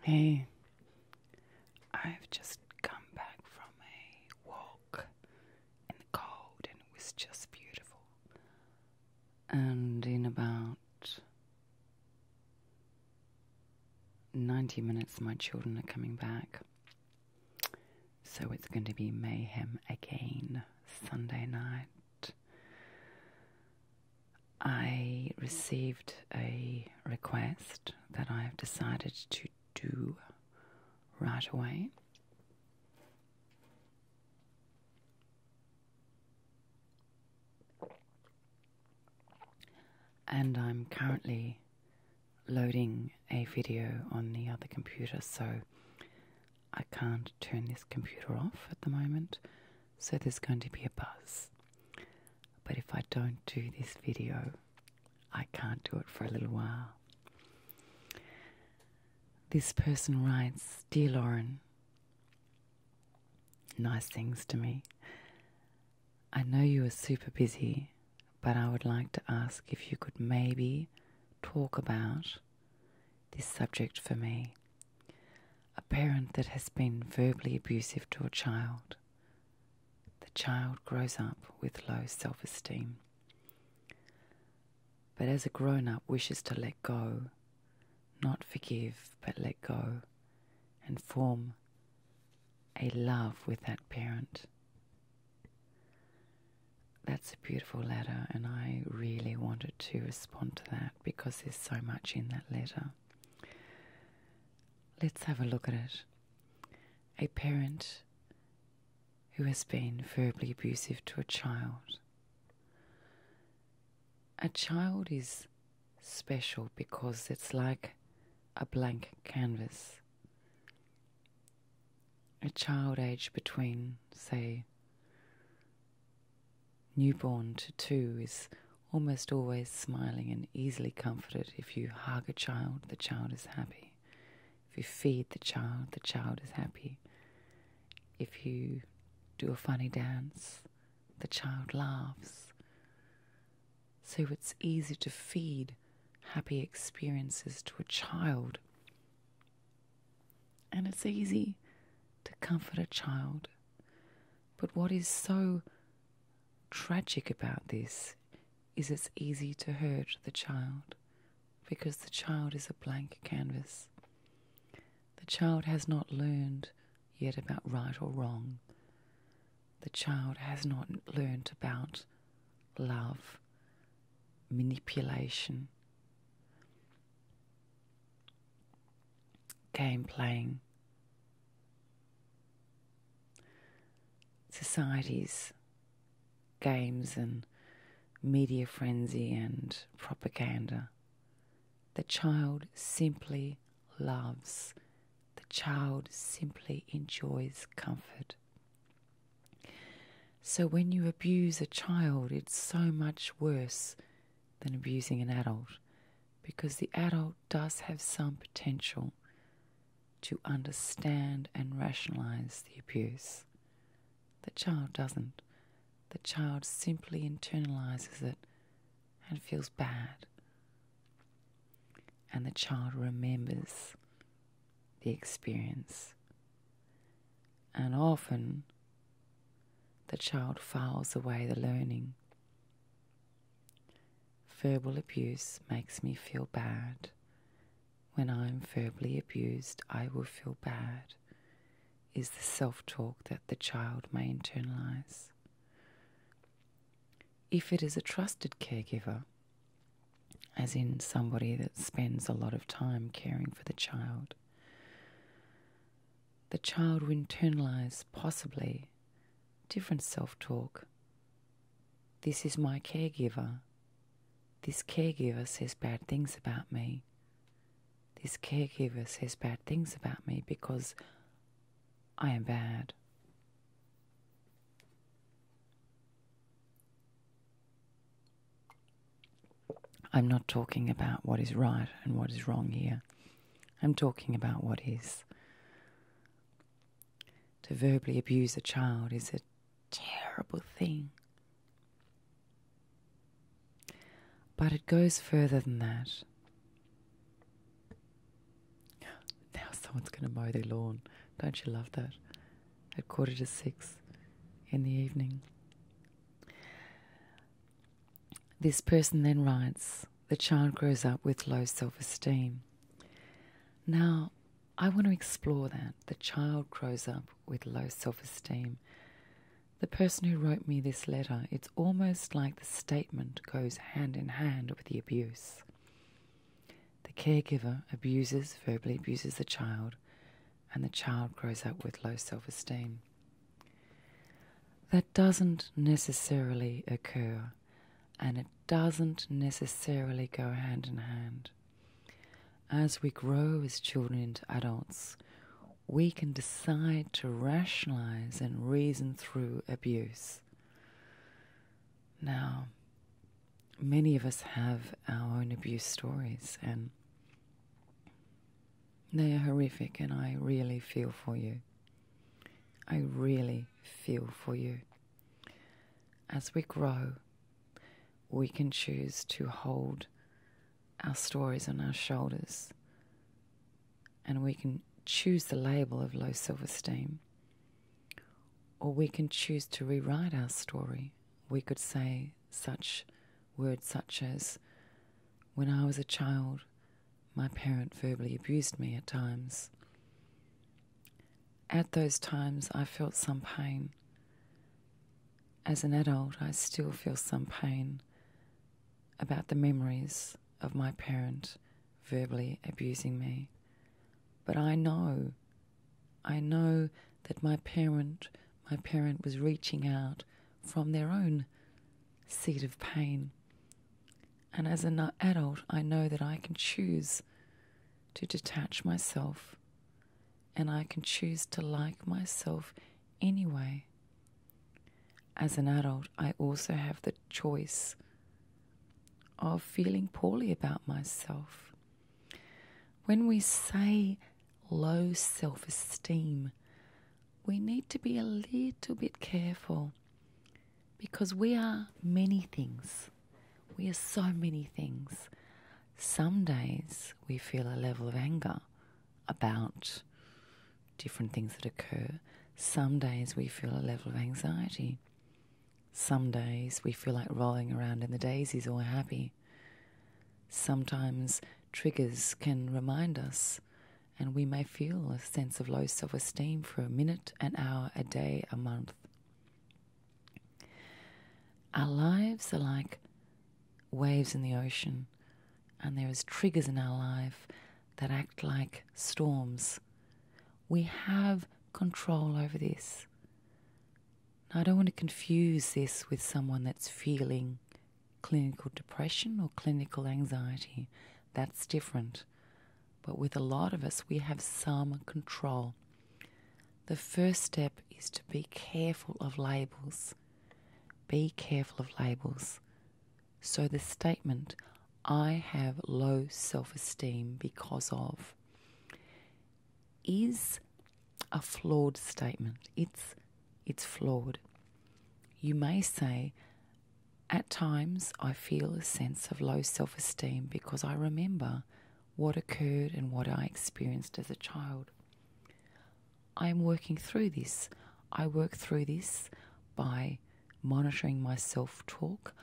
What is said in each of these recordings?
Hey, I've just come back from a walk in the cold and it was just beautiful. And in about 90 minutes my children are coming back. So it's going to be mayhem again Sunday night. I received a request that I have decided to do right away. And I'm currently loading a video on the other computer, so I can't turn this computer off at the moment, so there's going to be a buzz. But if I don't do this video, I can't do it for a little while. This person writes, "Dear Lauren, nice things to me. I know you are super busy, but I would like to ask if you could maybe talk about this subject for me. A parent that has been verbally abusive to a child. The child grows up with low self-esteem, but as a grown-up wishes to let go, not forgive, but let go, and form a love with that parent." That's a beautiful letter, and I really wanted to respond to that because there's so much in that letter. Let's have a look at it. A parent who has been verbally abusive to a child. A child is special because it's like a blank canvas. A child aged between, say, newborn to 2 is almost always smiling and easily comforted. If you hug a child, the child is happy. If you feed the child is happy. If you do a funny dance, the child laughs. So it's easy to feed happy experiences to a child. And it's easy to comfort a child. But what is so tragic about this is it's easy to hurt the child because the child is a blank canvas. The child has not learned yet about right or wrong. The child has not learned about love, manipulation, game playing. Society's games and media frenzy and propaganda. The child simply loves. The child simply enjoys comfort. So when you abuse a child, it's so much worse than abusing an adult, because the adult does have some potential to understand and rationalize the abuse. The child doesn't. The child simply internalizes it and feels bad. And the child remembers the experience. And often the child files away the learning. Verbal abuse makes me feel bad. When I'm verbally abused, I will feel bad, is the self-talk that the child may internalize. If it is a trusted caregiver, as in somebody that spends a lot of time caring for the child will internalize possibly different self-talk. This is my caregiver. This caregiver says bad things about me. This caregiver says bad things about me because I am bad. I'm not talking about what is right and what is wrong here. I'm talking about what is. To verbally abuse a child is a terrible thing. But it goes further than that. Now someone's going to mow their lawn. Don't you love that? At 5:45 in the evening. This person then writes, the child grows up with low self-esteem. Now, I want to explore that. The child grows up with low self-esteem. The person who wrote me this letter, it's almost like the statement goes hand in hand with the abuse. The caregiver verbally abuses the child, and the child grows up with low self-esteem. That doesn't necessarily occur, and it doesn't necessarily go hand in hand. As we grow as children into adults, we can decide to rationalize and reason through abuse. Now, many of us have our own abuse stories, and they are horrific, and I really feel for you. I really feel for you. As we grow, we can choose to hold our stories on our shoulders, and we can choose the label of low self-esteem, or we can choose to rewrite our story. We could say such words such as, when I was a child, my parent verbally abused me at times. At those times, I felt some pain. As an adult, I still feel some pain about the memories of my parent verbally abusing me. But I know that my parent was reaching out from their own seat of pain. And as an adult, I know that I can choose to detach myself, and I can choose to like myself anyway. As an adult, I also have the choice of feeling poorly about myself. When we say low self-esteem, we need to be a little bit careful, because we are many things. We are so many things. Some days we feel a level of anger about different things that occur. Some days we feel a level of anxiety. Some days we feel like rolling around in the daisies or happy. Sometimes triggers can remind us, and we may feel a sense of low self-esteem for a minute, an hour, a day, a month. Our lives are like waves in the ocean, and there is triggers in our life that act like storms. We have control over this. Now, I don't want to confuse this with someone that's feeling clinical depression or clinical anxiety. That's different. But with a lot of us, we have some control. The first step is to be careful of labels. Be careful of labels. So the statement, I have low self-esteem because of, is a flawed statement. It's flawed. You may say, at times I feel a sense of low self-esteem because I remember what occurred and what I experienced as a child. I am working through this. I work through this by monitoring my self-talk.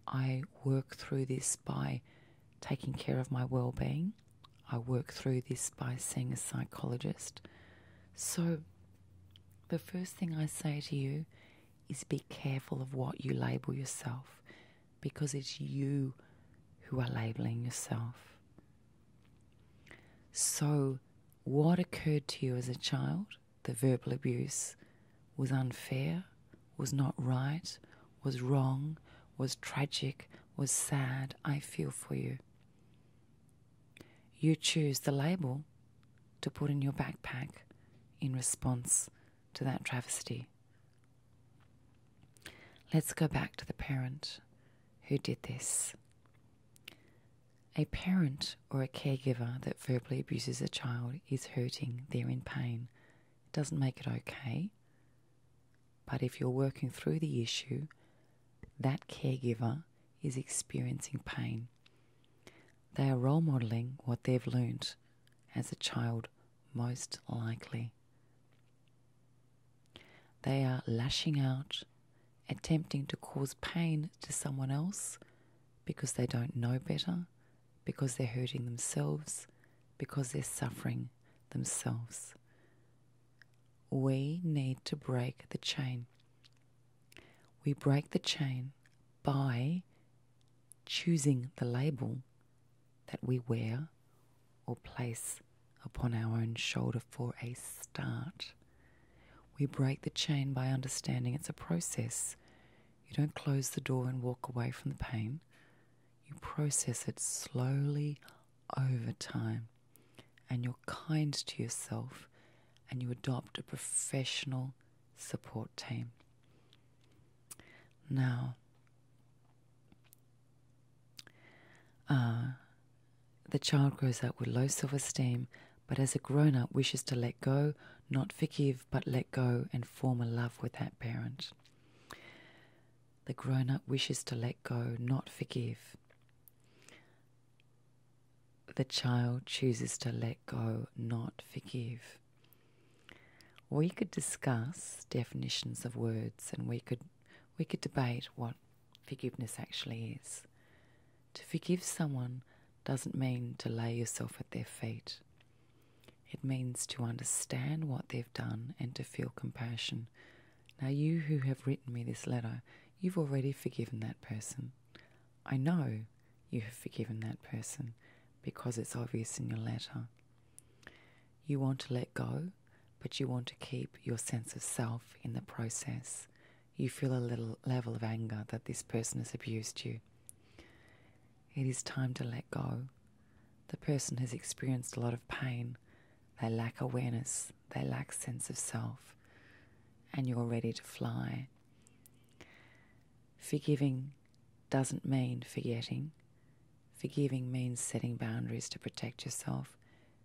I work through this by taking care of my well-being. I work through this by seeing a psychologist. So the first thing I say to you is be careful of what you label yourself, because it's you who are labeling yourself. So what occurred to you as a child, the verbal abuse, was unfair, was not right, was wrong, was tragic, was sad. I feel for you. You choose the label to put in your backpack in response to that travesty. Let's go back to the parent who did this. A parent or a caregiver that verbally abuses a child is hurting, they're in pain. It doesn't make it okay. But if you're working through the issue, that caregiver is experiencing pain. They are role modelling what they've learnt as a child most likely. They are lashing out, attempting to cause pain to someone else because they don't know better, because they're hurting themselves, because they're suffering themselves. We need to break the chain. We break the chain by choosing the label that we wear or place upon our own shoulder for a start. We break the chain by understanding it's a process. You don't close the door and walk away from the pain. You process it slowly over time, and you're kind to yourself, and you adopt a professional support team. Now, the child grows up with low self-esteem, but as a grown-up wishes to let go, not forgive, but let go and form a love with that parent. The grown-up wishes to let go, not forgive. The child chooses to let go, not forgive. We could discuss definitions of words, and we could debate what forgiveness actually is. To forgive someone doesn't mean to lay yourself at their feet. It means to understand what they've done and to feel compassion. Now, you who have written me this letter, you've already forgiven that person. I know you have forgiven that person because it's obvious in your letter. You want to let go, but you want to keep your sense of self in the process. You feel a little level of anger that this person has abused you. It is time to let go. The person has experienced a lot of pain. They lack awareness. They lack sense of self. And you're ready to fly. Forgiving doesn't mean forgetting. Forgiving means setting boundaries to protect yourself.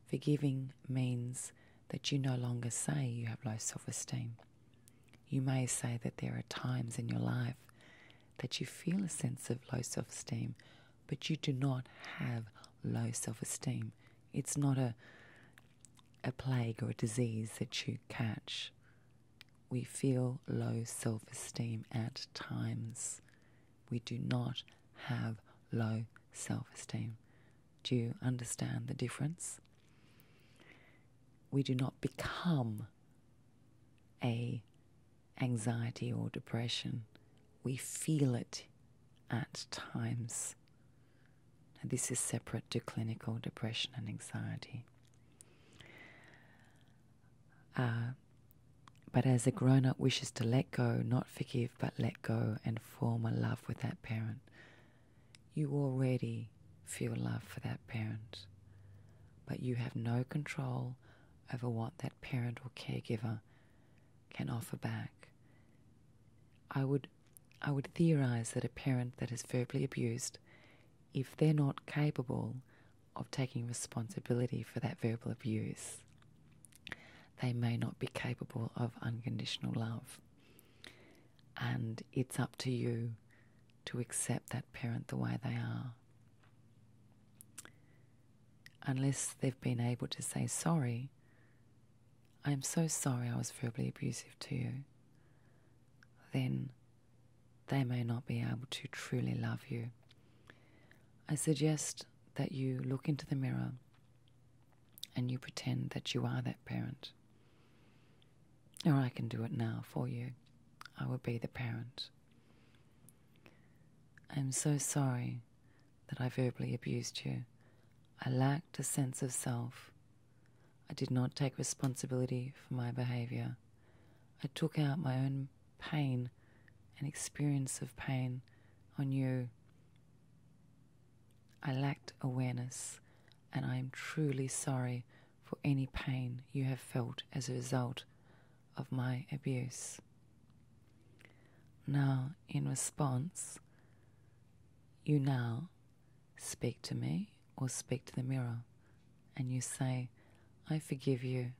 Forgiving means that you no longer say you have low self-esteem. You may say that there are times in your life that you feel a sense of low self-esteem, but you do not have low self-esteem. It's not a plague or a disease that you catch. We feel low self-esteem at times. We do not have low self-esteem. Do you understand the difference? We do not become a anxiety or depression. We feel it at times. And this is separate to clinical depression and anxiety. But as a grown-up wishes to let go, not forgive, but let go and form a love with that parent, you already feel love for that parent, but you have no control over what that parent or caregiver can offer back. I would theorize that a parent that is verbally abused, if they're not capable of taking responsibility for that verbal abuse, they may not be capable of unconditional love. And it's up to you to accept that parent the way they are. Unless they've been able to say, sorry, I'm so sorry I was verbally abusive to you, then they may not be able to truly love you. I suggest that you look into the mirror and you pretend that you are that parent. Or I can do it now for you. I will be the parent. I'm so sorry that I verbally abused you. I lacked a sense of self. I did not take responsibility for my behaviour. I took out my own pain and experience of pain on you. I lacked awareness, and I am truly sorry for any pain you have felt as a result of my abuse. Now, in response, you now speak to me or speak to the mirror, and you say, I forgive you,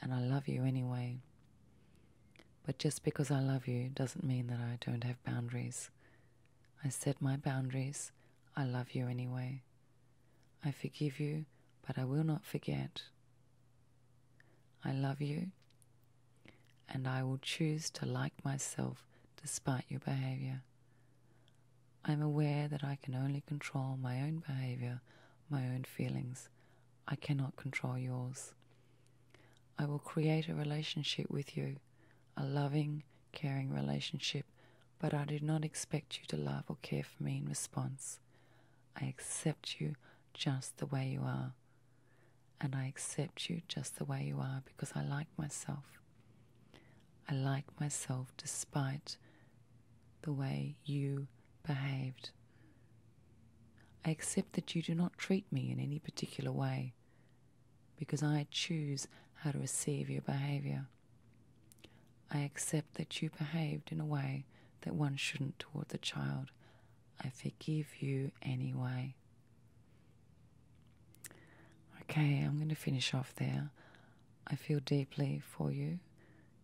and I love you anyway. But just because I love you doesn't mean that I don't have boundaries. I set my boundaries. I love you anyway. I forgive you, but I will not forget. I love you, and I will choose to like myself despite your behaviour. I'm aware that I can only control my own behaviour, my own feelings. I cannot control yours. I will create a relationship with you, a loving, caring relationship, but I do not expect you to love or care for me in response. I accept you just the way you are, and I accept you just the way you are because I like myself. I like myself despite the way you behaved. I accept that you do not treat me in any particular way because I choose how to receive your behaviour. I accept that you behaved in a way that one shouldn't toward the child. I forgive you anyway. Okay, I'm going to finish off there. I feel deeply for you.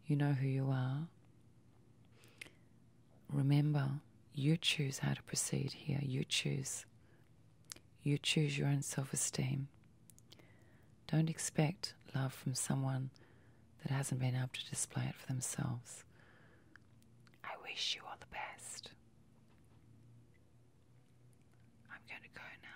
You know who you are. Remember, you choose how to proceed here. You choose. You choose your own self-esteem. Don't expect love from someone that hasn't been able to display it for themselves. I wish you all the best. I'm going to go now.